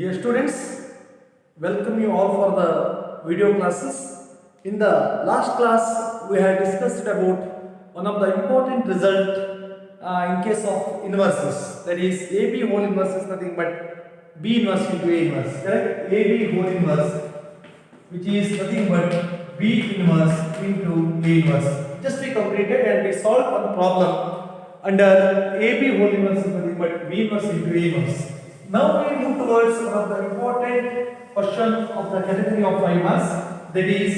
Dear students, welcome you all for the video classes. In the last class, we had discussed about one of the important result in case of inverses. That is, AB whole inverse is nothing but B inverse into A inverse. Correct? AB whole inverse, which is nothing but B inverse into A inverse. Just we completed and we solved one problem under AB whole inverse is nothing but B inverse into A inverse. Now we move towards one of the important question of the category of 5 marks. That is,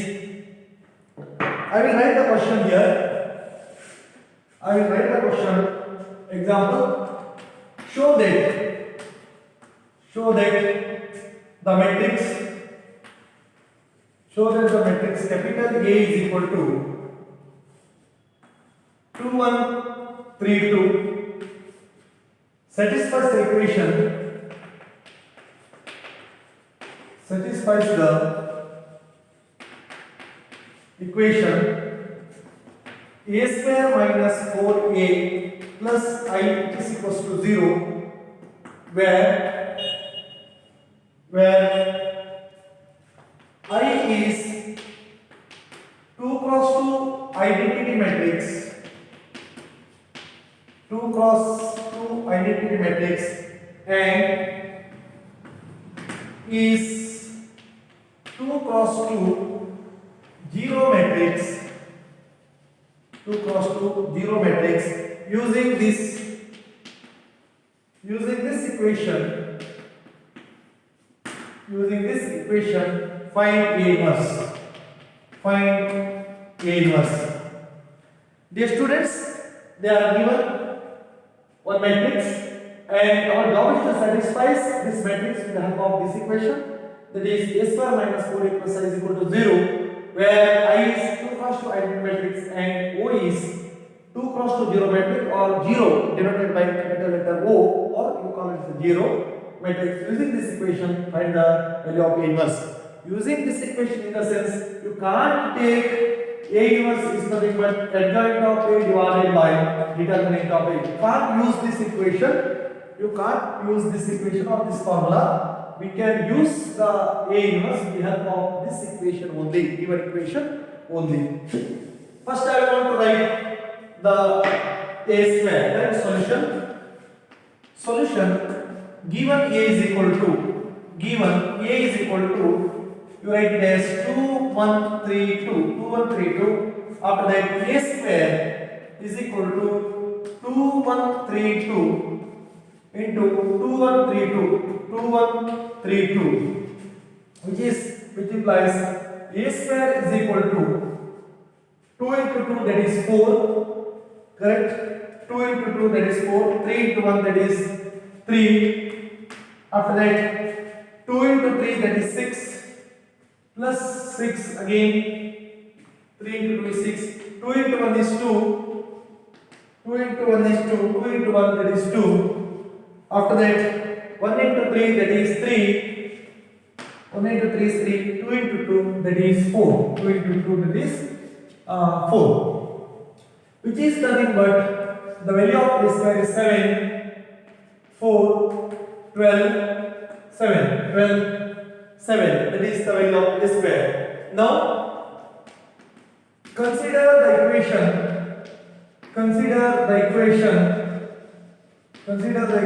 I will write the question here. I will write the question. Example: show that the matrix capital A is equal to 2 1 3 2 satisfies the equation. Satisfies the equation a square minus 4a plus I is equals to 0, where I is 2 cross 2 identity matrix, 2 cross 2 identity matrix, and is 2 cross 2 zero matrix, 2 cross 2 zero matrix. Using this equation, find A inverse. Dear students, they are given one matrix, and our job is to satisfy this matrix with the help of this equation. That is, a square minus 4a plus I is equal to 0, where I is 2 cross 2 identity matrix and O is 2 cross 2 zero matrix, or 0 denoted by capital letter O, or you call it 0 matrix. Using this equation, find the value of A inverse. Using this equation, in the sense, you can't take A inverse is nothing but adjoint of A divided by determinant of A. You can't use this equation or this formula. We can use the A inverse with the help of this equation only, given equation only. First, I want to write the A square, that solution. Given A is equal to, you write it as 2 1 3 2. After that, A square is equal to 2 1 3 2 into 2 1 3 2, which implies A square is equal to 2 into 2, that is 4, correct? 2 into 2, that is 4, 3 into 1, that is 3. After that, 2 into 3, that is 6, plus 6 again, 3 into 2 is 6, 2 into 1 is 2, 2 into 1 is 2, 2 into 1, that is 2. After that, 1 into 3, that is 3, 1 into 3 is 3, 2 into 2, that is 4, 2 into 2, that is 4, which is nothing but the value of A square is 7, 4, 12, 7, that is the value of A square. Now, consider the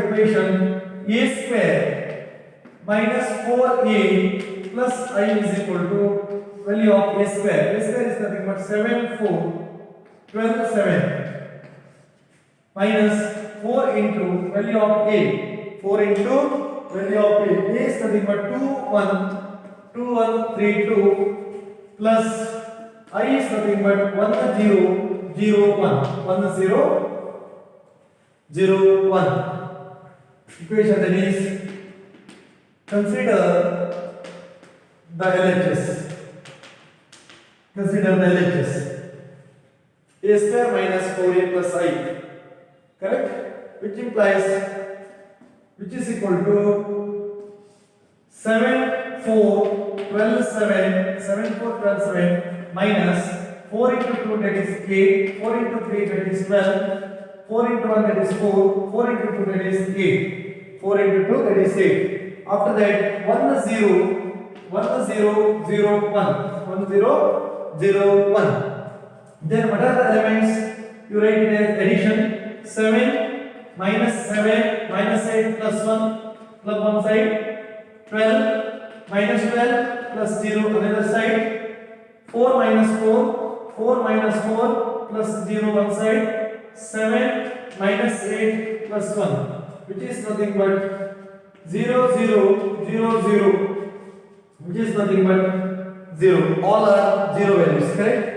equation A square minus 4a plus I is equal to value of A square. A square is nothing but 7, 4, 12, 7 minus 4 into value of A. 4 into value of A. A is nothing but 2 1 3 2 plus I is nothing but 1 0 0 1. Equation, that is, consider the LHS. A square minus 4a plus I, correct? Which is equal to 7 4 12 7 minus 4 into 2, that is 8, 4 into 3, that is 12, 4 into 1, that is 4, 4 into 2, that is 8, 4 into 2, that is 8. After that 1 0 1 0 0 1 1 0 0 1. Then what are the elements? You write it as addition. 7 minus 7 minus 8 plus 1 plus one side. 12 minus 12 plus 0 another side. 4 minus 4 4 minus 4 plus 0 one side. 7 minus 8 plus 1, which is nothing but 0 0 0 0, which is nothing but 0. All are 0 values, correct?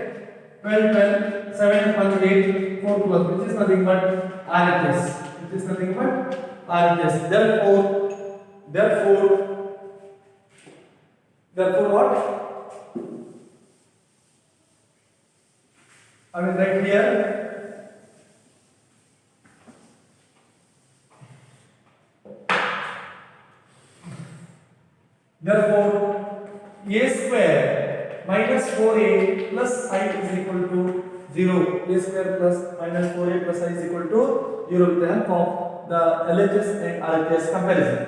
12 12 7 1 8 4 plus, which is nothing but RHS, which is nothing but RHS. Therefore what? I will write here. Therefore, a square minus 4a plus I is equal to 0. A square plus minus 4a plus I is equal to 0 with the help of the LHS and RHS comparison.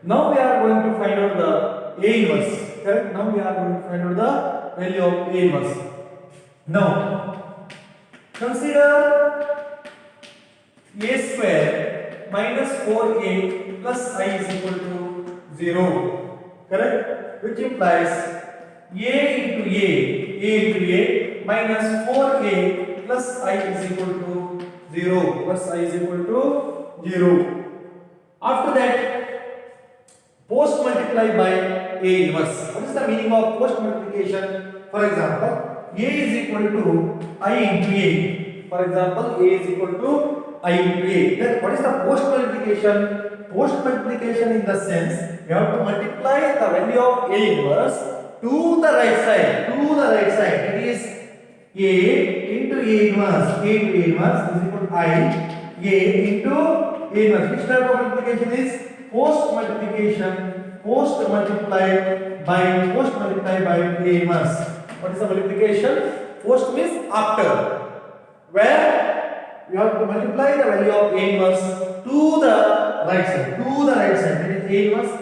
Now we are going to find out the A inverse. Correct? Now we are going to find out the value of A inverse. Now, consider a square minus 4a plus I is equal to 0. Correct? Which implies a into a minus 4a plus I is equal to 0. Plus I is equal to 0. After that, post multiply by a inverse. What is the meaning of post multiplication? For example, a is equal to I into a. For example, a is equal to I into a. Then what is the post multiplication? Post multiplication in the sense you have to multiply the value of A inverse to the right side. That is A into A inverse. A into A inverse is equal to I. A into A inverse. Which type of multiplication is post multiplication? Post multiplied by A inverse. What is the multiplication? Post means after. Where you have to multiply the value of A inverse to the right side. That is A inverse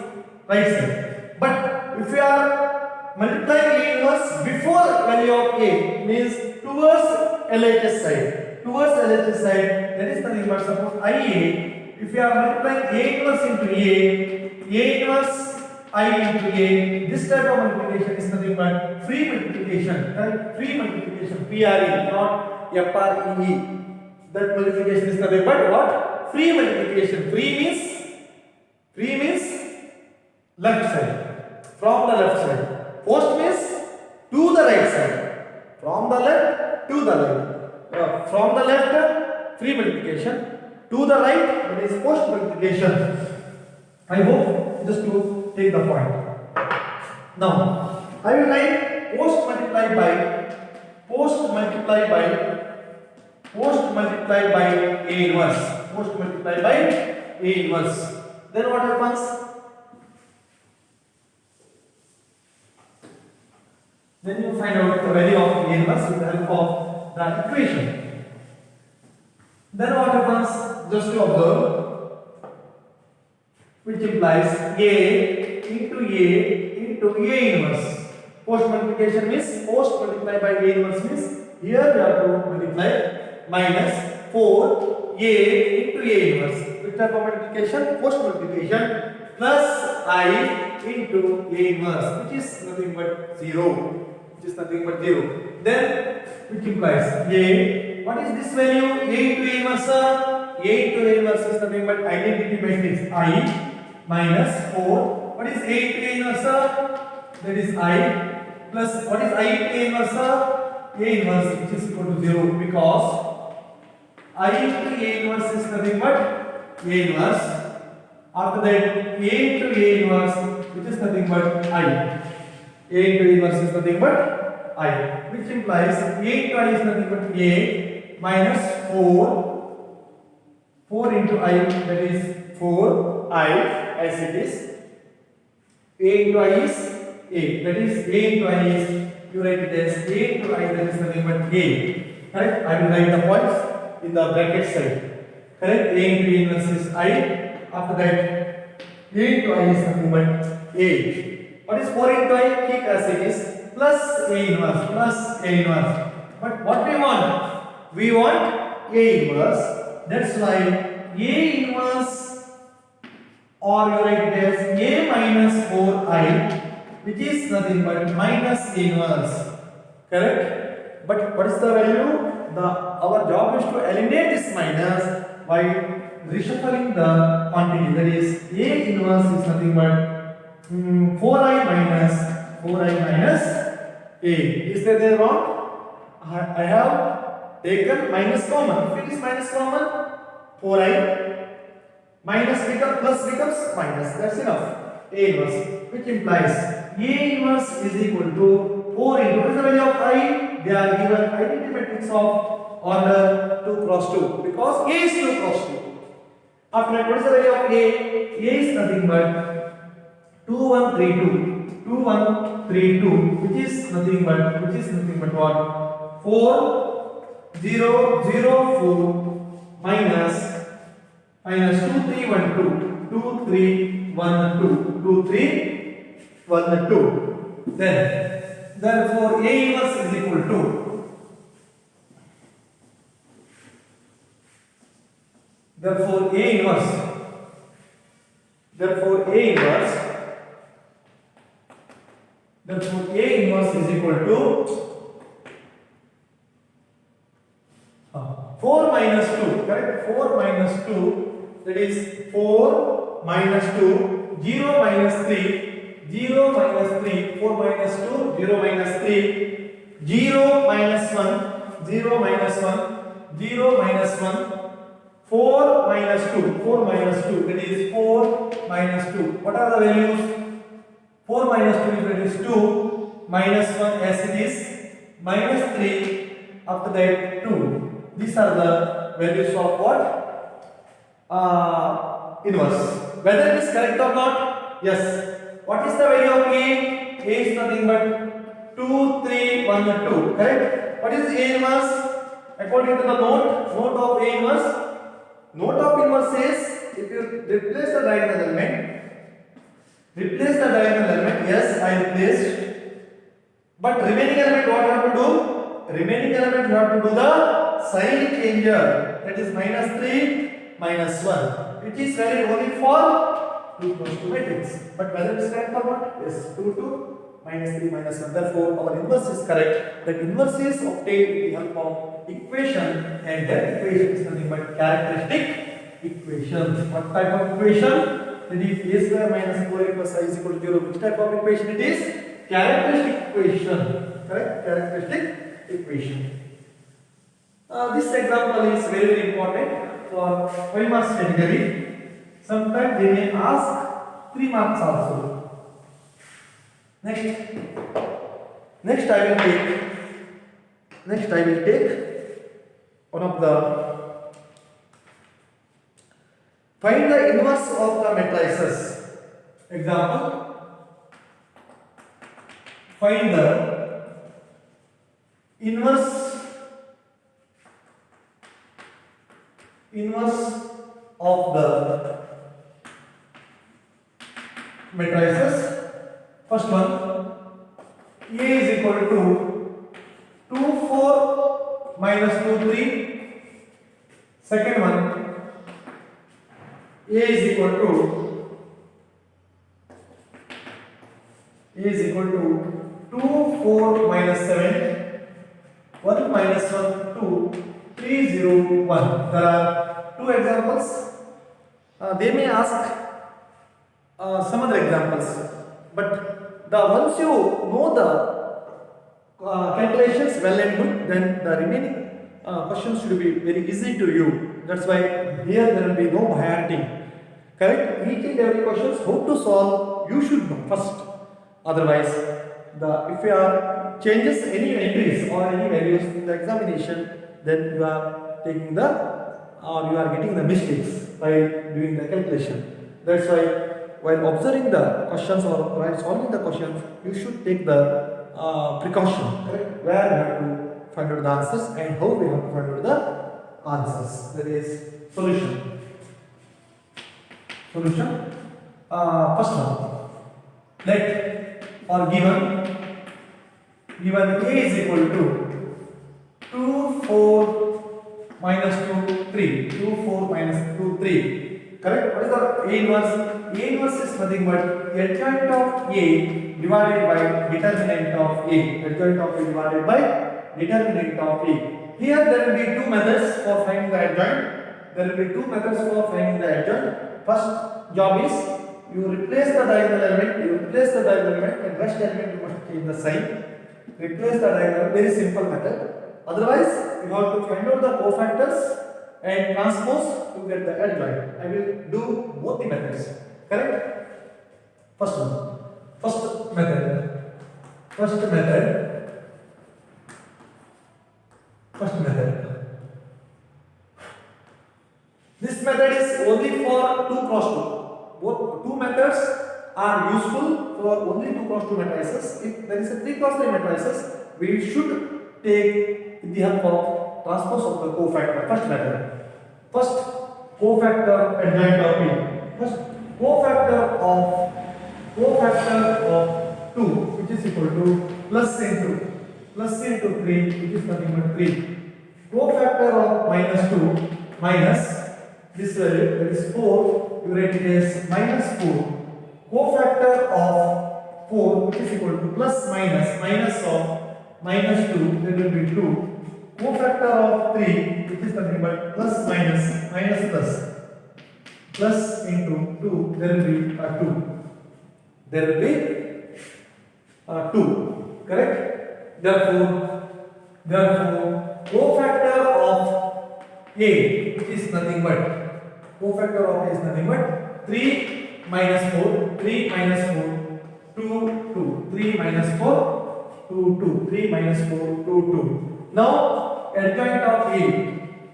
right side. But if you are multiplying A inverse before value of A, means towards LHS side, that is nothing but suppose IA. If you are multiplying A inverse into A inverse I into A, this type of multiplication is nothing but free multiplication, right? Free multiplication, PRE, not FREE. That multiplication is nothing but what? Free multiplication. Free means left side. From the left side. Post means to the right side. From the left to the right. From the left, free multiplication. To the right, that is post multiplication. I hope just to take the point. Now, I will write post multiply by A inverse. Post multiply by A inverse. Then what happens? Then you find out the value of A inverse with the help of the equation. Then what happens? Just to observe, which implies A into A inverse. Post multiplication means post multiply by A inverse means here we have to multiply minus 4A into A inverse. Which type of multiplication? Post multiplication plus I into A inverse, which is nothing but 0. Then which implies A. What is this value? A into A inverse. A into A inverse is nothing but identity matrix I minus 4. What is A into A inverse? That is I plus what is I into A inverse? A inverse, which is equal to 0, because I into A inverse is nothing but A inverse. After that, A into A inverse, which is nothing but I. A into A inverse is nothing but I, which implies A into I is nothing but A minus 4 into I, that is 4I as it is. A into I is A, that is A into I is, you write it as A into I, that is nothing but A. Correct? I will write the points in the bracket side. Correct? A into A inverse is I. After that, A into I is nothing but A. What is 4 into I? Keep as it is, plus A inverse, plus A inverse. But what we want? We want A inverse. That's why A inverse, or you write it as A minus 4I, which is nothing but minus A inverse. Correct? But what is the value? Our job is to eliminate this minus by reshuffling the quantity. That is, A inverse is nothing but 4I minus A. Is there wrong? I have taken minus common. If it is minus common, 4I minus plus becomes minus. That's enough. A inverse, which implies A inverse is equal to 4 into, what is the value of I? They are given identity matrix of order 2 cross 2, because A is 2 cross 2. After that, what is the value of A? A is nothing but 2132. 2132, which is nothing but what? 4004 minus 2312. 2312. Then therefore A inverse is equal to, therefore A inverse is equal to 4 minus 2, correct? 4 minus 2, that is 4 minus 2, 0 minus 3, 0 minus 3, 4 minus 2, 0 minus 3, 0 minus 1, 0 minus 1, 0 minus 1, 4 minus 2, 4 minus 2, that is 4 minus 2. What are the values? 4 minus 2 is, that is 2, minus 1 as it is, minus 3, after that 2. These are the values of what? Inverse. Whether it is correct or not? Yes. What is the value of A? A is nothing but 2, 3, 1, 2. Correct? What is A inverse? According to the note of A inverse, note of inverse says, if you replace the diagonal element, yes, I replaced. But remaining element, what you have to do? Remaining element, you have to do the sign changer. That is minus 3, minus 1. It is valid only for 2 cross 2 matrix. But whether it is correct or not? Yes, 2, 2, minus 3, minus 1. Therefore, our inverse is correct. That inverse is obtained with the help of equation, and that equation is nothing but characteristic equation. What type of equation? That is A square minus 4A plus I is equal to 0. Which type of equation it is? Characteristic equation. Correct? Characteristic equation. This example is very, very important for 5 marks category. Sometimes they may ask 3 marks also. Next I will take one of the, find the inverse of the matrices. Example, find the inverse of the matrices. First one, A is equal to 2, 4 minus 2, 3. Second one, A is equal to 2, 4 minus 7, 1 minus 1, 2, 3, 0, 1. There are 2 examples. They may ask some other examples, but once you know the calculations well and good, then the remaining questions should be very easy to you. That's why here there will be no by-hearting. Correct? Each and every question how to solve you should know first. Otherwise, if you are changes any entries or any values in the examination, then you are taking you are getting the mistakes while doing the calculation. That's why while observing the questions or while solving the questions, you should take the precaution, correct? Where we have to find out the answers and how we have to find out the answers. That is solution. First one, let or given a is equal to 2 4 minus 2 3, 2 4 minus 2 3. Correct? What is the A inverse? A inverse is nothing but adjoint of A divided by determinant of A. Adjoint of A divided by determinant of A. Here there will be two methods for finding the adjoint. There will be two methods for finding the adjoint. First job is you replace the diagonal element, and rest element you must change the sign. Replace the diagonal, very simple method. Otherwise, you have to find out the cofactors and transpose to get the adjoint. I will do both the methods. Correct? First one. First method. This method is only for 2 cross 2. Both two methods are useful for only 2 cross 2 matrices. If there is a 3 cross 3 matrices, we should take the help of transpose of the cofactor. First method. First cofactor adjoint of B. First cofactor of 2, which is equal to plus into 3, which is nothing but 3. Cofactor of minus 2 minus this value, that is 4, you write it as minus 4. Cofactor of 4, which is equal to plus minus of minus 2, that will be 2. Cofactor of 3, which is nothing but plus plus into 2, there will be 2. There will be 2. Correct? Therefore, cofactor of A, which is nothing but 3 minus 4, 3 minus 4, 2, 2, 3 minus 4, 2, 2, 3 minus 4, 2, 2. Now, adjoint of A,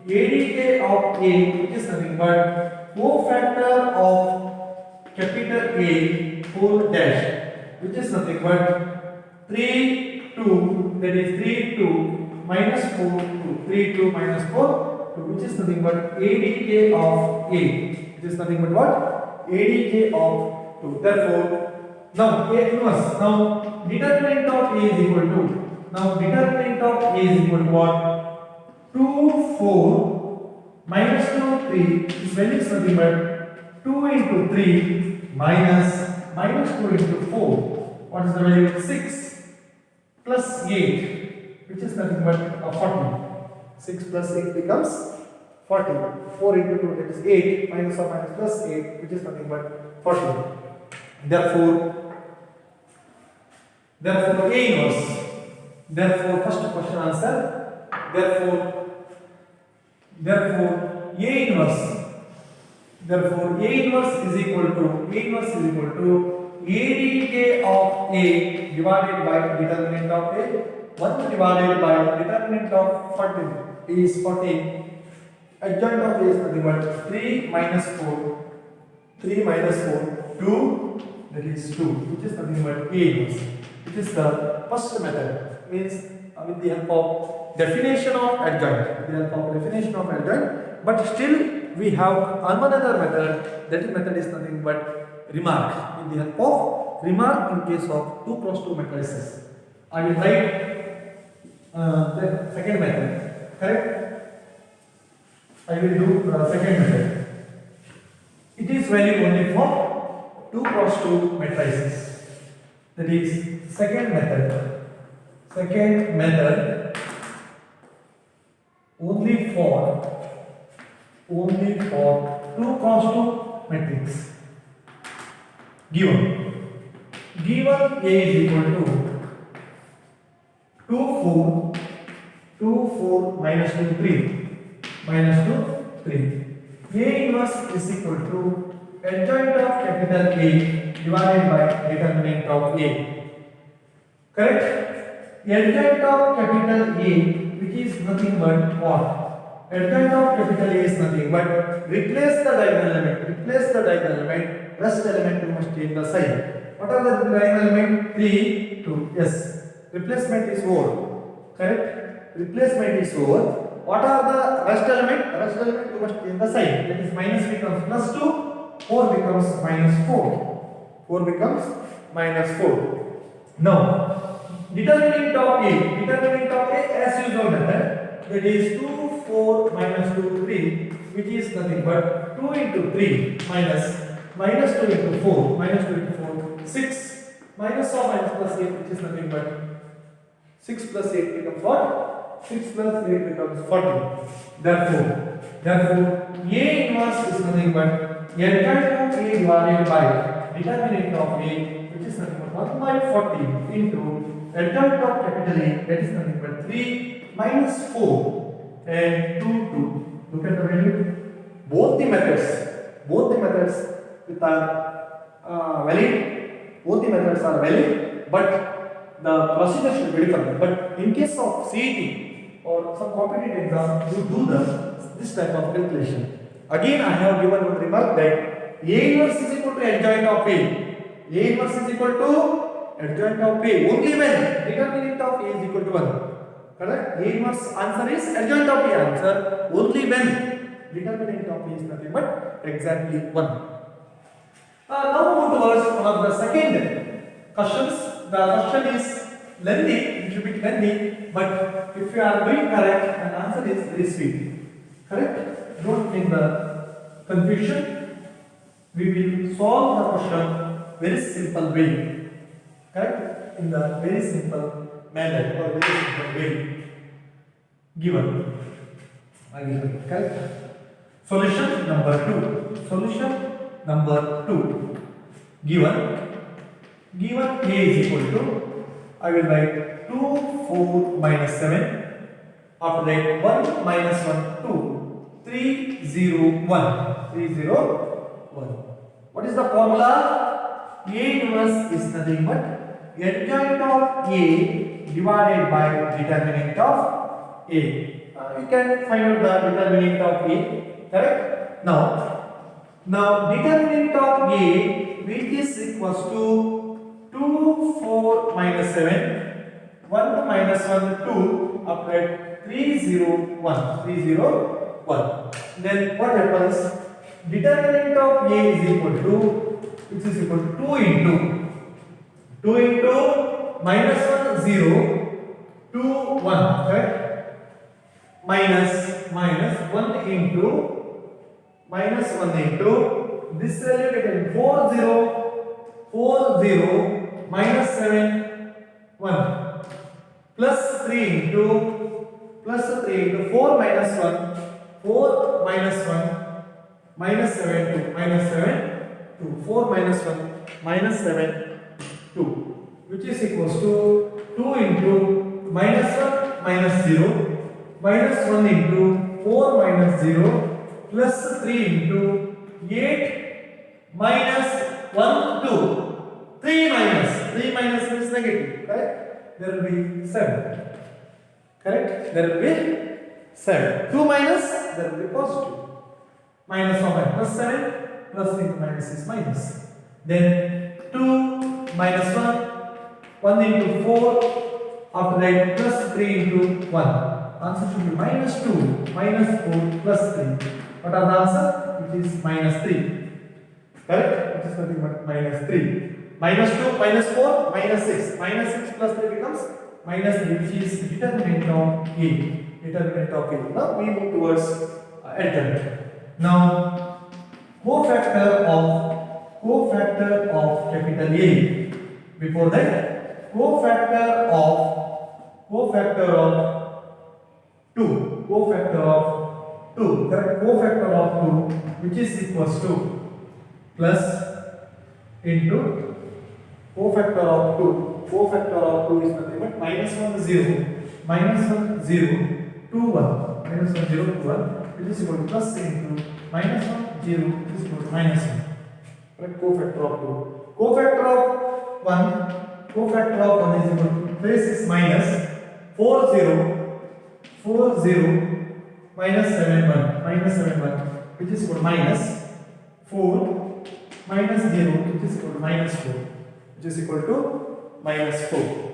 ADJ of A, which is nothing but cofactor of capital A whole dash, which is nothing but 3, 2, that is 3, 2, minus 4, 2, 3, 2, minus 4, which is nothing but ADJ of A, which is nothing but what? ADJ of 2. Therefore, now A inverse. Now determinant of A is equal to what? 2 4 minus 2 3. This value is nothing but 2 into 3 minus 2 into 4. What is the value? 6 plus 8, which is nothing but 40. 6 plus 8 becomes 40. 4 into 2, that is 8, minus or minus plus 8, which is nothing but 40. Therefore A inverse. Therefore, first question answer. Therefore A inverse. Therefore A inverse is equal to ADJ of A divided by determinant of A. 1 divided by determinant of 14 is 14. Adjoint of A is nothing but 3 minus 4, 2, that is 2, which is nothing but A inverse. Which is the first method, means with the help of definition of adjoint. But still we have another method. That method is nothing but remark. With the help of remark in case of 2 cross 2 matrices, I will write the second method. Correct? I will do second method. It is valid only for 2 cross 2 matrices. That is second method only for 2 cross 2 matrix. Given A is equal to 2 4 minus 2 3. A inverse is equal to adjoint of capital A divided by determinant of A. Correct? Adjoint of capital A, which is nothing but what? Adjoint of capital A is nothing but replace the diagonal element, rest element you must change the sign. What are the diagonal element? 3, 2. Yes. Replacement is over. Correct? Replacement is over. What are the rest element? Rest element you must change the sign. That is minus becomes plus 2, 4 becomes minus 4. 4 becomes minus 4. Now, determinant of A as usual method, that is 2, 4, minus 2, 3, which is nothing but 2 into 3 minus 2 into 4, 6, minus or minus plus 8, which is nothing but 6 plus 8 becomes what? 6 plus 8 becomes 40. Therefore, A inverse is nothing but adjoint of A divided by determinant of A, which is nothing but 1 by 40 into adjoint of capital A, that is nothing but 3 minus 4 and 2, 2. Look at the value. Both the methods with are valid. Both the methods are valid, but the procedure should be different. But in case of CET or some competitive exam, you do this type of calculation. Again, I have given one remark that A inverse is equal to adjoint of A. A inverse is equal to adjoint of A only when determinant of A is equal to 1. Correct? A inverse answer is adjoint of A answer only when determinant of A is nothing but exactly 1. Now move towards one of the second questions. The question is lengthy, little bit lengthy, but if you are doing correct, the answer is very sweet. Correct? Don't make the confusion. We will solve the question very simple way. Correct? In the very simple manner or very simple way given. Correct? Solution number 2. Solution number 2. Given A is equal to, I will write 2, 4, minus 7. After that 1 minus 1, 2. 3, 0, 1. 3, 0, 1. What is the formula? A inverse is nothing but adjoint of A divided by determinant of A. You can find out the determinant of A. Correct? Now determinant of A, which is equals to 2, 4, minus 7, 1 minus 1, 2, after that 3, 0, 1, 3, 0, 1. Then what happens? Determinant of A is equal to, which is equal to 2 into minus 1, 0, 2, 1, correct? Minus 1 into this value getting 4, 0, minus 7, 1, plus 3 into 4 minus 1, 4 minus 1, minus 7, 2, 4 minus 1, minus 7, 2, which is equals to 2 into minus 1, minus 0, minus 1 into 4 minus 0, plus 3 into 8 minus 1, 2. 3 minus is negative, correct? There will be 7. Correct? There will be 7. 2 minus, there will be positive. Minus or minus plus 7, plus into minus is minus. Then 2 minus 1 into 4, after that plus 3 into 1. Answer should be minus 2, minus 4, plus 3. What are the answer? It is minus 3. Correct? It is nothing but minus 3. Minus 2, minus 4, minus 6. Minus 6 plus 3 becomes minus 3, which is determinant of A. Determinant of A. Now we move towards adjoint. Now cofactor of capital A. Before that, cofactor of 2. Correct? Cofactor of 2, which is equals to plus into cofactor of 2. Cofactor of 2 is nothing but minus 1, 0, minus 1, 0, 2, 1, minus 1, 0, 2, 1, which is equal to plus into minus 1, 0, which is equal to minus 1. Correct? Cofactor of 2. Cofactor of 1 is equal to, place is minus 4, 0, minus 7, 1, which is equal to minus 4, minus 0, which is equal to minus 4, which is equal to minus 4.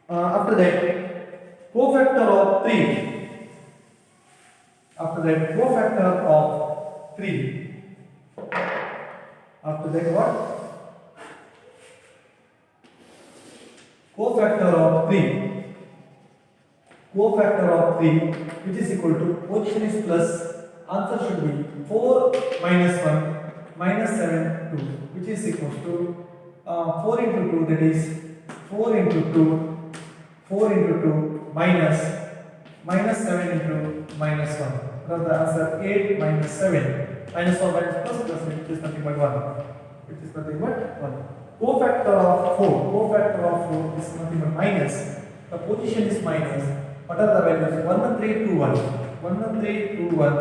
After that, cofactor of 3. After that, cofactor of 3. After that what? Cofactor of 3. Cofactor of 3 which is equal to position is plus. Answer should be 4 minus 1 minus 7 2 which is equal to 4 into 2, that is 4 into 2 4 into 2 minus 7 into minus 1. Now the answer 8 minus 7 minus or minus plus which is nothing but 1. Which is nothing but 1. Cofactor of 4 is nothing but minus. The position is minus. What are the values? 1 and 3 2 1. 1 and 3 2 1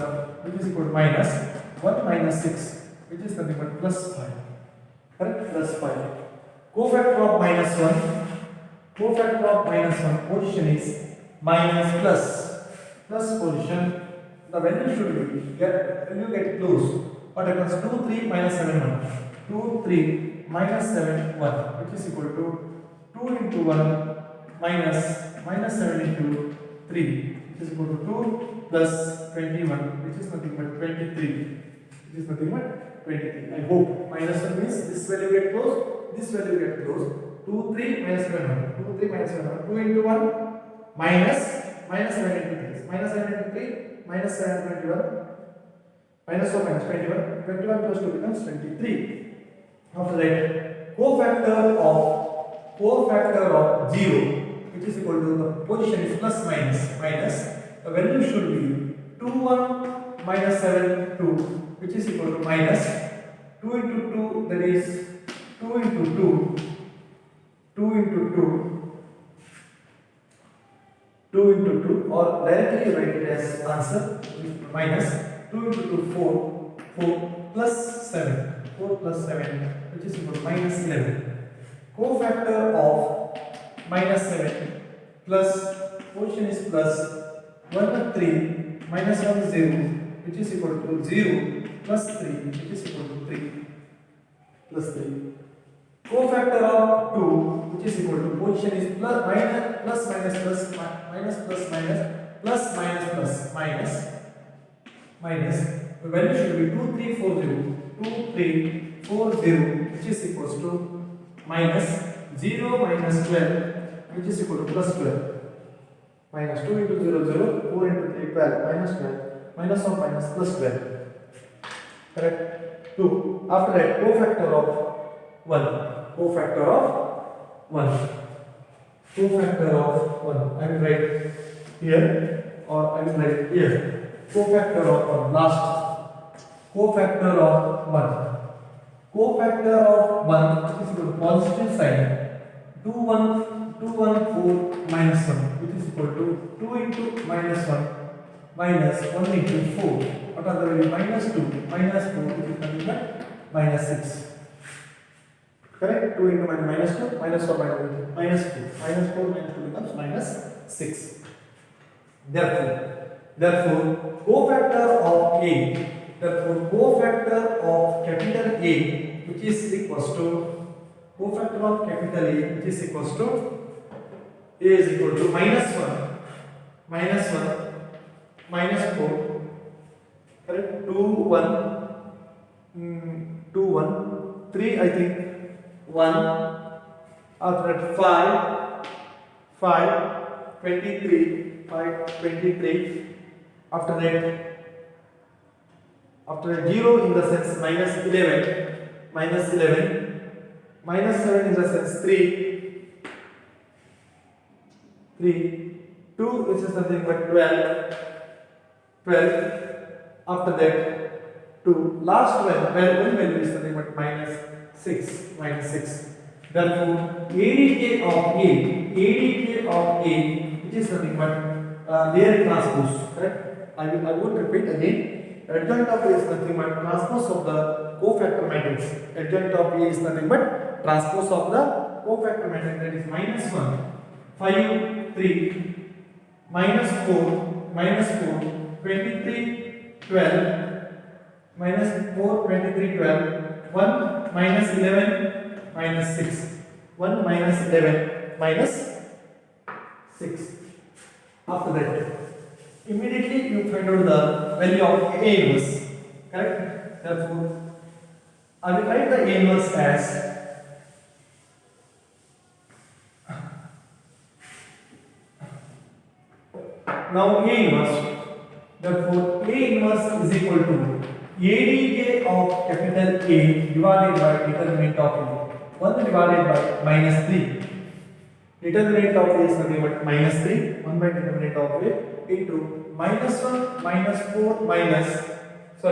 which is equal to minus 1 minus 6 which is nothing but plus 5. Correct? Plus 5. Cofactor of minus 1. Cofactor of minus 1 position is minus plus position. The value should be when you get close. What happens? 2 3 minus 7 1. 2 3 minus 7 1 which is equal to 2 into 1 minus 7 into 3 which is equal to 2 plus 21 which is nothing but 23 which is nothing but 23. I hope minus 1 means this value get close, this value get close. 2 3 minus 7 1 2 3 minus 7 1 2 into 1 minus 7 into 3 minus 7 into 3 minus 7 21 minus or minus 21 plus 2 becomes 23. After that cofactor of 0 which is equal to the position is plus minus the value should be 2 1 minus 7 2 which is equal to minus 2 into 2, that is 2 into 2 or directly you write it as answer minus 2 into 2 4 plus 7 which is equal to minus 11. Cofactor of minus 7 plus position is plus 1 and 3 minus 1 0 which is equal to 0 plus 3 which is equal to 3 plus 3. Cofactor of 2 which is equal to position is plus minus the value should be 2340 which is equals to minus 0 minus 12 which is equal to plus 12 minus 2 into 0 0 4 into 3 12 minus 12 minus or minus plus 12. Correct? 2. After that cofactor of 1 cofactor of 1 I will write here or I will write here. Cofactor of 1 last. Cofactor of 1 which is equal to positive sign 2 1 4 minus 1 which is equal to 2 into minus 1 minus 1 into 4. What are the value? Minus 2 minus 4 which is nothing but minus 6. Correct? 2 into minus 2 minus 4 minus 2 minus 4 minus 2 becomes minus 6. Therefore cofactor of A, cofactor of capital A which is equals to cofactor of capital A which is equals to A is equal to minus 1 minus 4. Correct? 2 1 3 I think 1 after that 5 23 after that 0 in the sense minus 11 minus 7 in the sense 3 2 which is nothing but 12 after that 2 last one value is nothing but minus 6. Therefore ADK of A which is nothing but Layer transpose. Correct? I would repeat again. Adjoint of A is nothing but transpose of the cofactor matrix. Adjoint of A is nothing but transpose of the cofactor matrix, that is minus 1 5 3 minus 4 23 12 minus 4 23 12 1 minus 11 minus 6 1 minus 11 minus 6. After that immediately you find out the value of A inverse. Correct? Therefore I will write the A inverse as now A inverse. Therefore, A inverse is equal to ADJ of capital A divided by determinant of A. 1 divided by minus 3. Determinant of A is nothing but minus 3. 1 by determinant of A into minus 1 minus 4 minus 4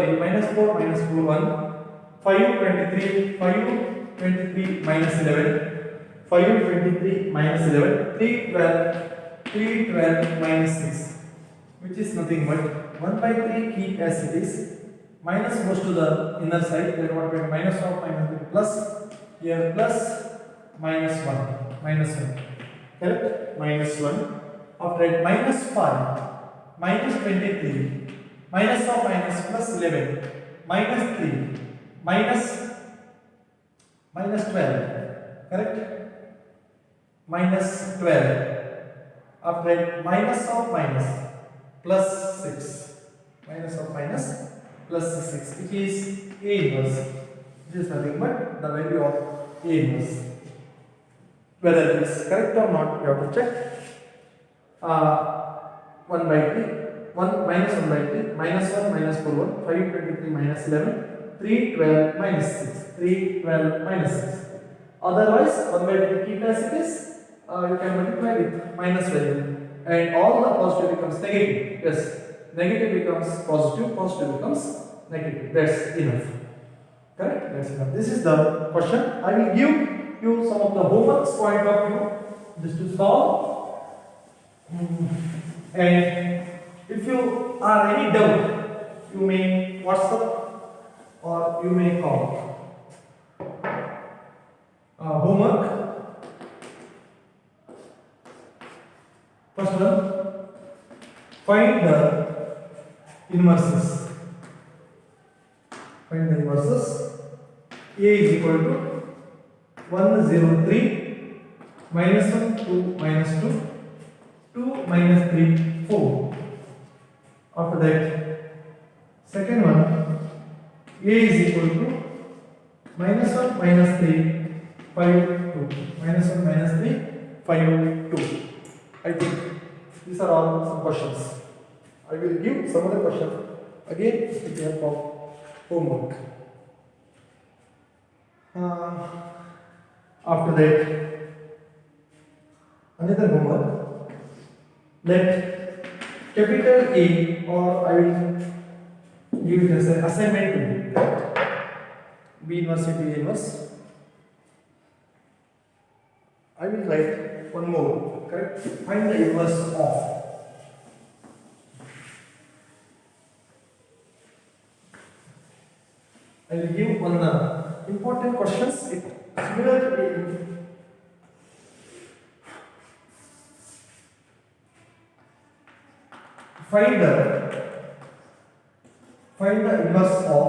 minus 4 1. 5 23 minus 11. 5 23 minus 11. 3 12 minus 6. Which is nothing but 1 by 3 keep as it is, minus goes to the inner side, then what will be minus of minus will be plus, here plus minus 1, correct, minus 1, after that minus 5, minus 23, minus of minus plus 11, minus 3, minus 12, correct, minus 12, after that minus of minus plus 6, minus of minus plus 6, which is A inverse, which is nothing but the value of A inverse. Whether it is correct or not, you have to check. 1 by 3, 1 minus 1 by 3, minus 1 minus 4 1, 5 23 minus 11, 3 12 minus 6, 3 12 minus 6. Otherwise, 1 by 3 keep as it is, you can multiply with minus value. And all the positive becomes negative. Yes, negative becomes positive, positive becomes negative. That's enough. Correct? That's enough. This is the question. I will give you some of the homework's point of view, this to solve. And if you are any doubt, you may WhatsApp or you may call. Homework. First one, find the inverses. Find the inverses. A is equal to 103 minus 1 2 minus 2 2 minus 3 4. After that, second one, A is equal to minus 1 minus 3 5 2 minus 1 minus 3 5 2. I think these are all some questions. I will give some other questions again with the help of homework. After that, another homework. Let capital A, or I will give it as an assignment to B inverse into A inverse. I will write one more. Correct? Find the inverse of. I will give one important questions. It similar to find the inverse of.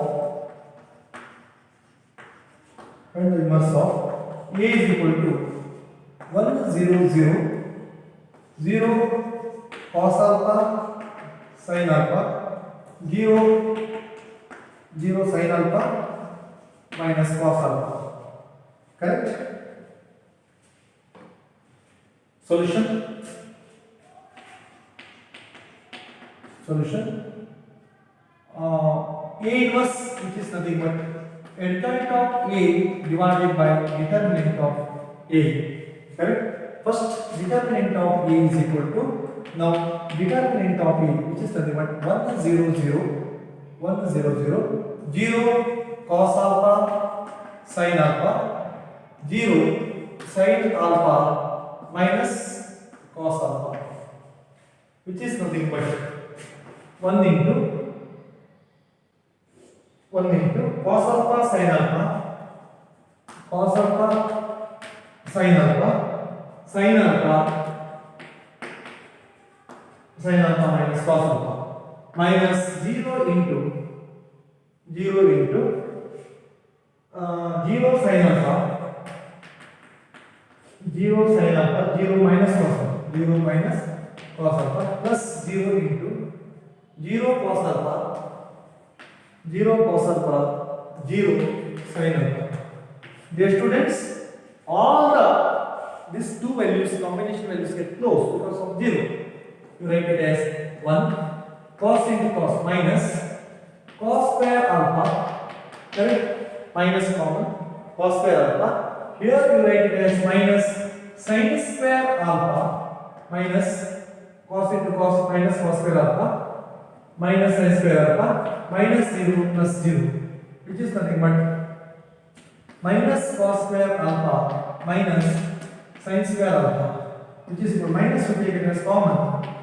Find the inverse of A is equal to 1 0 0 0 cos alpha sin alpha 0 0 sin alpha minus cos alpha. Correct? Solution. A inverse, which is nothing but determinant of A divided by determinant of A. Correct? First, determinant of A is equal to, now determinant of A, which is nothing but 1 0 0 cos alpha sin alpha 0 sin alpha minus cos alpha, which is nothing but 1 into cos alpha sin alpha sin alpha minus cos alpha minus 0 into 0 sin alpha 0 minus cos alpha plus 0 into 0 cos alpha 0 sin alpha. Dear students, all these two values, combination values get close because of 0. You write it as 1 cos into cos minus cos square alpha, correct? Minus common cos square alpha. Here you write it as minus sin square alpha minus cos into cos minus cos square alpha minus sin square alpha minus 0 plus 0, which is nothing but minus cos square alpha minus sin square alpha, which is equal minus will be taken as common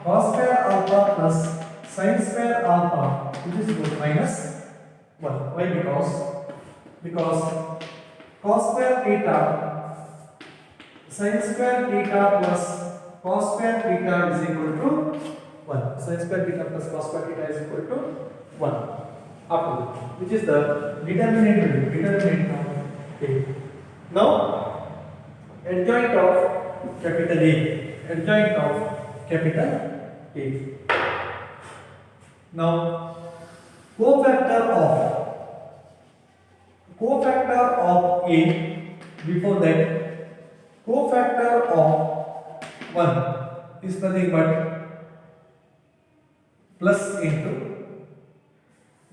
cos square alpha plus sin square alpha, which is equal to minus 1. Why? Because cos square theta sin square theta plus cos square theta is equal to 1. Sin square theta plus cos square theta is equal to 1. After that, which is the determinant value, determinant of A. Now, adjoint of capital A, adjoint of capital A. Now, cofactor of A, before that, cofactor of 1 is nothing but plus into,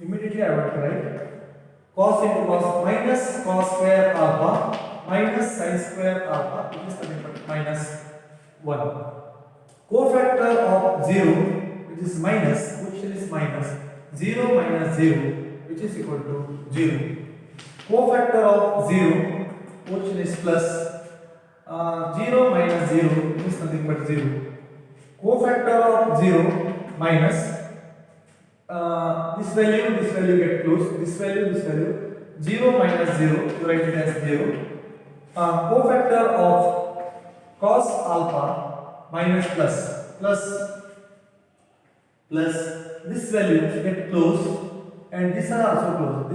immediately I want to write cos into cos minus cos square alpha minus sin square alpha, which is nothing but minus 1. Cofactor of 0, which is minus, quotient is minus 0 minus 0, which is equal to 0. Cofactor of 0, quotient is plus 0 minus 0, which is nothing but 0. Cofactor of 0 minus this value get close, this value, 0 minus 0, you write it as 0. Cofactor of cos alpha minus plus this value get close, and this are also close,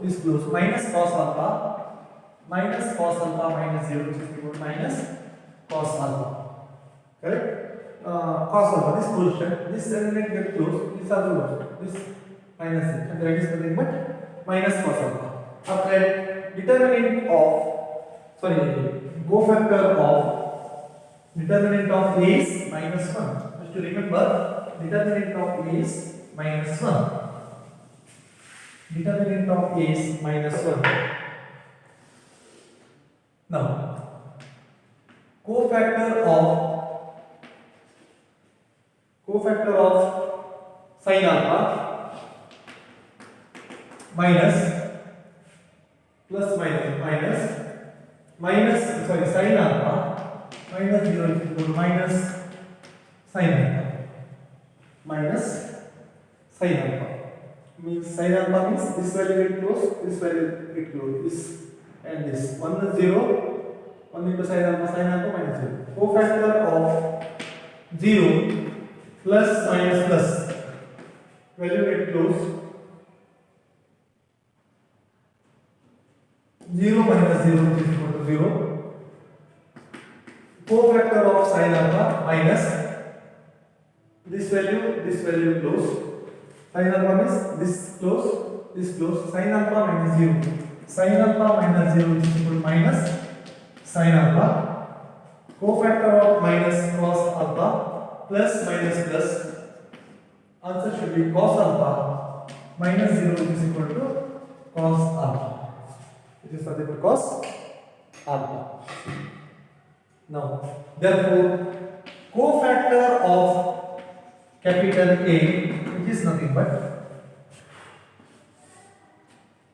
this close, minus cos alpha minus 0, which is equal to minus cos alpha, correct? Cos alpha, this quotient, this element get close, this are close, this minus it, and that is nothing but minus cos alpha. After that, cofactor of determinant of A is minus 1. Just to remember, determinant of A is minus 1. Determinant of A is minus 1. Now, cofactor of sin alpha minus sin alpha minus 0 is equal to minus sin alpha means sin alpha means this value get close, this and this 1 is 0, 1 into sin alpha minus 0. Cofactor of 0 plus minus plus, value get close, 0 minus 0, which is equal to 0. Cofactor of sin alpha minus this value close, sin alpha means this close, sin alpha minus 0, which is equal to minus sin alpha. Cofactor of minus cos alpha plus minus plus, answer should be cos alpha minus 0, which is equal to cos alpha, which is nothing but cos alpha. Now, therefore, cofactor of capital A, which is nothing but,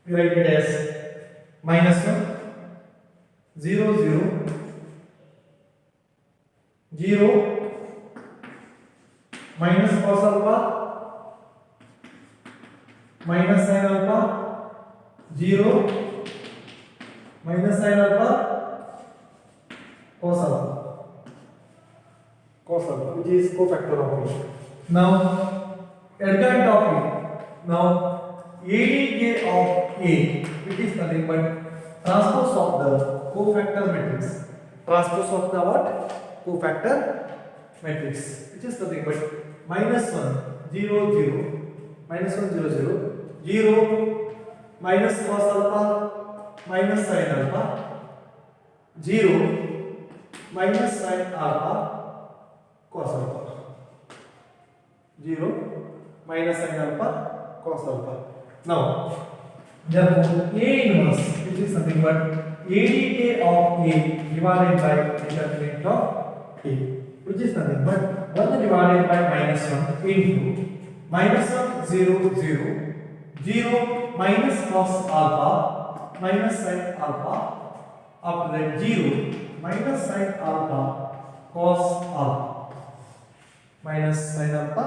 we write it as minus 1, 0, minus cos alpha minus sin alpha, 0 minus sin alpha cos alpha, which is cofactor of A. Now, adjoint of A. Now, ADJ of A, which is nothing but transpose of the cofactor matrix. Transpose of the what? Cofactor matrix, which is nothing but minus 1, 0, 0, minus 1, 0, 0, 0, minus cos alpha minus sin alpha, 0 minus sin alpha cos alpha, 0 minus sin alpha cos alpha. Now therefore A inverse, which is nothing but ADK of A divided by determinant of A, which is nothing but 1 divided by minus 1 into minus 1 0 0 0 minus cos alpha minus sin alpha, after that 0 minus sin alpha cos alpha minus sin alpha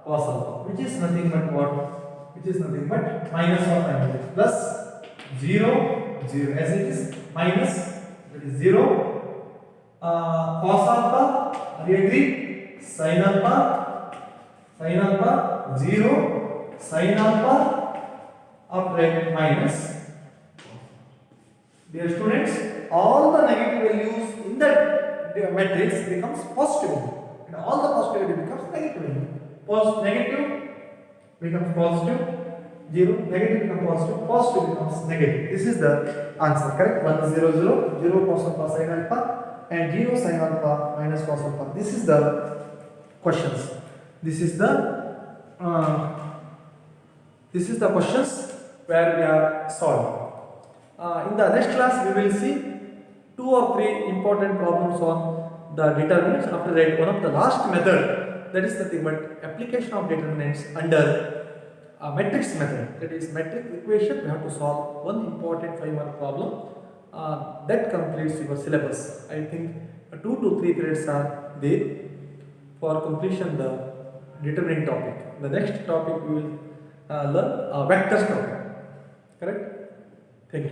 cos alpha, which is nothing but what? Which is nothing but minus of minus plus 0 0 as it is minus, that is 0 cos alpha, are you agree? Sin alpha 0 sin alpha, after that minus. Dear students, all the negative values in the matrix becomes positive and all the positivity becomes negative value. Negative becomes positive, 0 negative becomes positive, positive becomes negative. This is the answer, correct? 1 0 0 0 cos alpha sin alpha and 0 sin alpha minus cos alpha. This is the questions. This is the questions where we are solving. In the next class we will see 2 or 3 important problems on the determinants. After that, one of the last method, that is nothing but application of determinants under a matrix method, that is matrix equation. We have to solve one important 5-mark problem that completes your syllabus. I think 2 to 3 credits are there for completion the determinant topic. The next topic we will learn vectors topic, correct? Thank you.